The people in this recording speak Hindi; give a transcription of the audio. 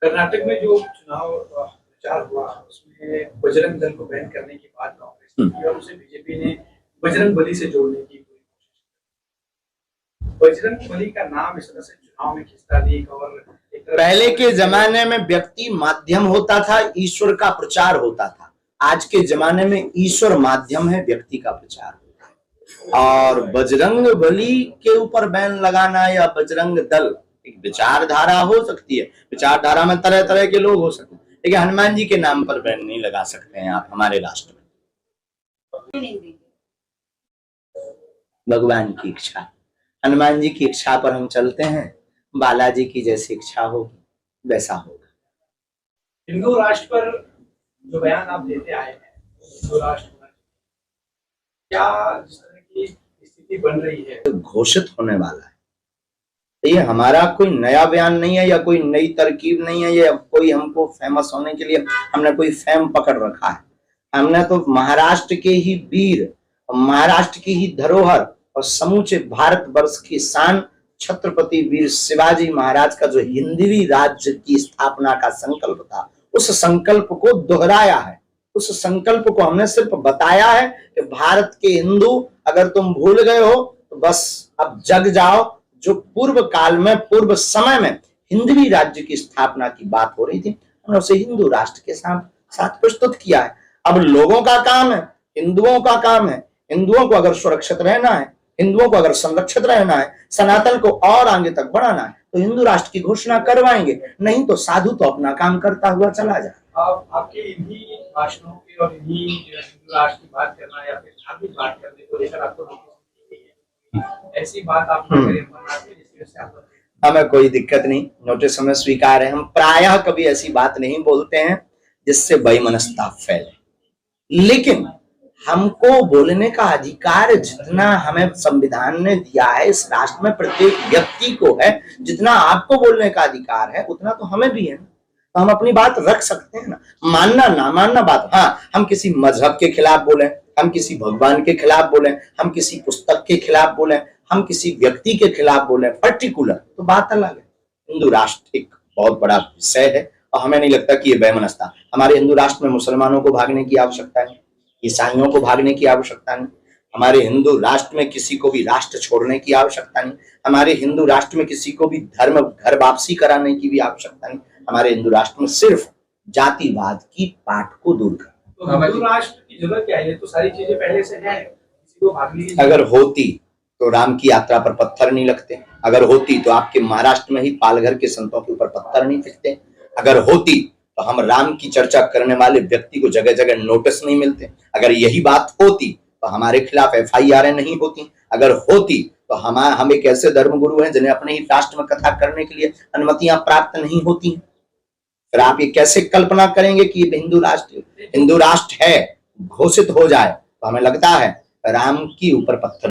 कर्नाटक में जो चुनाव प्रचार हुआ उसमें बजरंग दल को बैन करने की बात कांग्रेस ने की और उसे बीजेपी ने बजरंग बली से जोड़ने की पूरी कोशिश की। बजरंग बली का नाम इस तरह से चुनाव में खिंचता नहीं और पहले के जमाने में व्यक्ति माध्यम होता था, ईश्वर का प्रचार होता था। आज के जमाने में ईश्वर माध्यम है, व्यक्ति का प्रचार होता है। और बजरंग बली के ऊपर बैन लगाना या बजरंग दल एक विचारधारा हो सकती है, विचारधारा में तरह तरह के लोग हो सकते हैं, लेकिन हनुमान जी के नाम पर बैन नहीं लगा सकते हैं आप हमारे राष्ट्र में। भगवान की इच्छा, हनुमान जी की इच्छा पर हम चलते हैं, बालाजी की जैसी इच्छा होगी वैसा होगा। हिंदू राष्ट्र पर जो बयान आप देते आए हैं, हिंदू राष्ट्र क्या जिस तरह की स्थिति बन रही है तो घोषित होने वाला है। ये हमारा कोई नया बयान नहीं है या कोई नई तरकीब नहीं है, या कोई हमको फेमस होने के लिए हमने कोई फेम पकड़ रखा है। हमने तो महाराष्ट्र के ही वीर, महाराष्ट्र की ही धरोहर और समूचे भारतवर्ष की शान छत्रपति वीर शिवाजी महाराज का जो हिंदवी राज्य की स्थापना का संकल्प था, उस संकल्प को दोहराया है। उस संकल्प को हमने सिर्फ बताया है कि भारत के हिंदू अगर तुम भूल गए हो तो बस अब जग जाओ। जो पूर्व काल में, पूर्व समय में हिंदवी राज्य की स्थापना की बात हो रही थी, हमने उसे हिंदू राष्ट्र के साथ प्रस्तुत किया है। अब लोगों का काम है, हिंदुओं का काम है, हिंदुओं को अगर सुरक्षित रहना है, हिंदुओं को अगर संरक्षित रहना है, सनातन को और आगे तक बढ़ाना है, तो हिंदू राष्ट्र की घोषणा करवाएंगे, नहीं तो साधु तो अपना काम करता हुआ चला जाए। आपके इन्हीं भाषणों की और इन्हीं हिंदू राष्ट्र की बात करना या फिर धार्मिक बात करने को लेकर आपको ऐसी बात आप हमें कोई दिक्कत नहीं, नोटिस हमें स्वीकार है। हम प्रायः कभी ऐसी बात नहीं बोलते हैं जिससे वैमनस्यता फैले, लेकिन हमको बोलने का अधिकार जितना हमें संविधान ने दिया है, इस राष्ट्र में प्रत्येक व्यक्ति को है, जितना आपको बोलने का अधिकार है उतना तो हमें भी है। तो हम अपनी बात रख सकते हैं ना, मानना ना मानना बात। हाँ, हम किसी मजहब के खिलाफ बोले, हम किसी भगवान के खिलाफ बोले, हम किसी पुस्तक के खिलाफ बोले, हम किसी व्यक्ति के खिलाफ बोले पर्टिकुलर, तो बात अलग है। हिंदू राष्ट्र एक बहुत बड़ा विषय है और हमें नहीं लगता कि ये वैमनस्यता। हमारे हिंदू राष्ट्र में मुसलमानों को भागने की आवश्यकता नहीं, ईसाइयों को भागने की आवश्यकता नहीं, हमारे हिंदू राष्ट्र में किसी को भी राष्ट्र छोड़ने की आवश्यकता नहीं, हमारे हिंदू राष्ट्र में किसी को भी धर्म घर वापसी कराने की भी आवश्यकता नहीं। हमारे हिंदू राष्ट्र में सिर्फ जातिवाद की पाठ को दूर करना। तो हिंदू राष्ट्र की जरूरत क्या है? तो सारी चीजें पहले से हैं, किसी को भागने की अगर होती तो राम की यात्रा पर पत्थर नहीं लगते, अगर होती तो आपके महाराष्ट्र में ही पालघर के संतों के ऊपर पत्थर नहीं फेंकते, अगर होती तो हम राम की चर्चा करने वाले व्यक्ति को जगह जगह नोटिस नहीं मिलते, अगर यही बात होती तो हमारे खिलाफ FIR नहीं होती, अगर होती तो हम एक ऐसे धर्मगुरु हैं जिन्हें अपने ही राष्ट्र में कथा करने के लिए अनुमतियां प्राप्त नहीं होती। फिर आप ये कैसे कल्पना करेंगे कि ये हिंदू राष्ट्र है, घोषित हो जाए तो हमें लगता है राम की ऊपर पत्थर